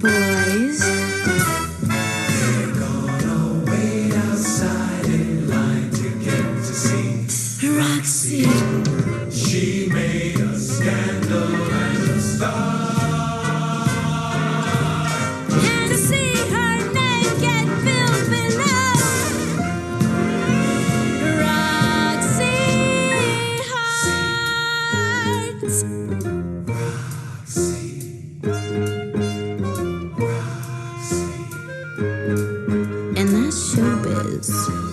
Boys, They're gonna wait outside in line to get to see Roxie. She made a scandal and a star. And to see her name get filled below Roxie Hearts. And that's showbiz.